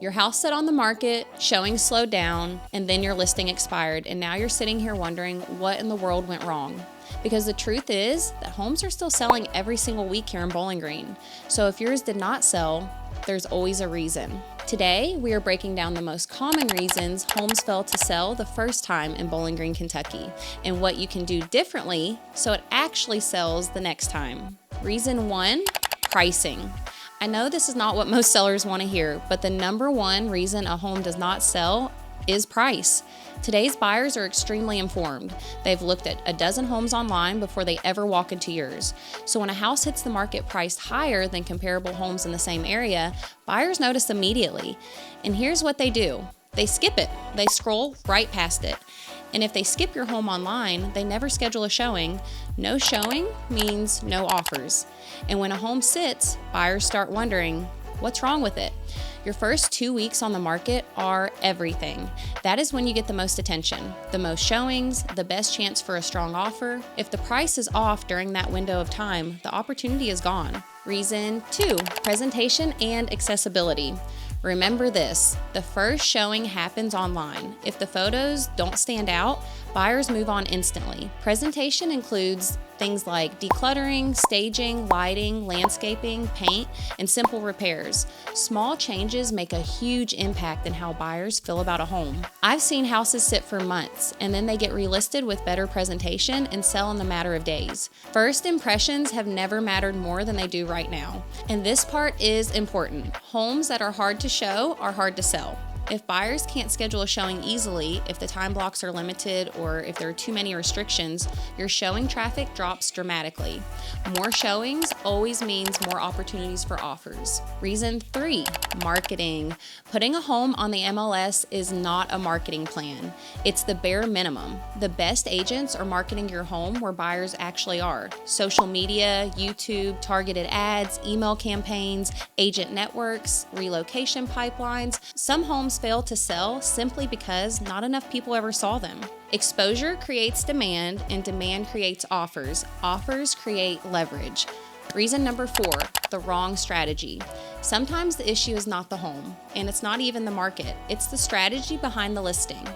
Your house sat on the market, showings slowed down, and then your listing expired, and now you're sitting here wondering what in the world went wrong. Because the truth is that homes are still selling every single week here in Bowling Green. So if yours did not sell, there's always a reason. Today, we are breaking down the most common reasons homes fail to sell the first time in Bowling Green, Kentucky, and what you can do differently so it actually sells the next time. Reason 1, pricing. I know this is not what most sellers want to hear, but the number one reason a home does not sell is price. Today's buyers are extremely informed. They've looked at a dozen homes online before they ever walk into yours. So when a house hits the market priced higher than comparable homes in the same area, buyers notice immediately. And here's what they do. They skip it. They scroll right past it. And if they skip your home online, they never schedule a showing. No showing means no offers. And when a home sits, buyers start wondering, what's wrong with it? Your first 2 weeks on the market are everything. That is when you get the most attention, the most showings, the best chance for a strong offer. If the price is off during that window of time, the opportunity is gone. Reason 2, presentation and accessibility. Remember this, the first showing happens online. If the photos don't stand out, buyers move on instantly. Presentation includes things like decluttering, staging, lighting, landscaping, paint, and simple repairs. Small changes make a huge impact in how buyers feel about a home. I've seen houses sit for months, and then they get relisted with better presentation and sell in a matter of days. First impressions have never mattered more than they do right now. And this part is important. Homes that are hard to show are hard to sell. If buyers can't schedule a showing easily, if the time blocks are limited, or if there are too many restrictions, your showing traffic drops dramatically. More showings always means more opportunities for offers. Reason 3, marketing. Putting a home on the MLS is not a marketing plan. It's the bare minimum. The best agents are marketing your home where buyers actually are. Social media, YouTube, targeted ads, email campaigns, agent networks, relocation pipelines. Some homes fail to sell simply because not enough people ever saw them. Exposure creates demand, and demand creates offers. Offers create leverage. Reason number 4, the wrong strategy. Sometimes the issue is not the home, and it's not even the market. It's the strategy behind the listing.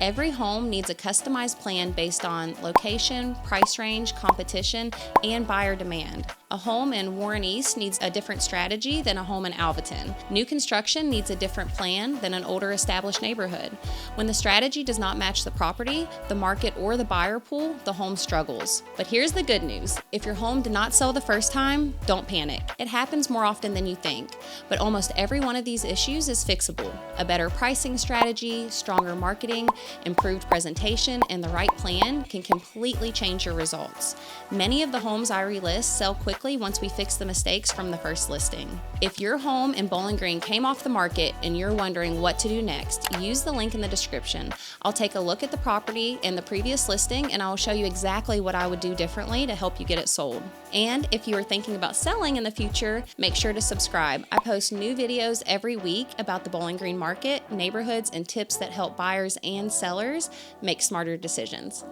Every home needs a customized plan based on location, price range, competition, and buyer demand. A home in Warren East needs a different strategy than a home in Alvaton. New construction needs a different plan than an older established neighborhood. When the strategy does not match the property, the market, or the buyer pool, the home struggles. But here's the good news. If your home did not sell the first time, don't panic. It happens more often than you think. But almost every one of these issues is fixable. A better pricing strategy, stronger marketing, improved presentation, and the right plan can completely change your results. Many of the homes I relist sell quickly once we fix the mistakes from the first listing. If your home in Bowling Green came off the market and you're wondering what to do next, use the link in the description. I'll take a look at the property and the previous listing, and I will show you exactly what I would do differently to help you get it sold. And if you are thinking about selling in the future, make sure to subscribe. I post new videos every week about the Bowling Green market, neighborhoods, and tips that help buyers and sellers make smarter decisions.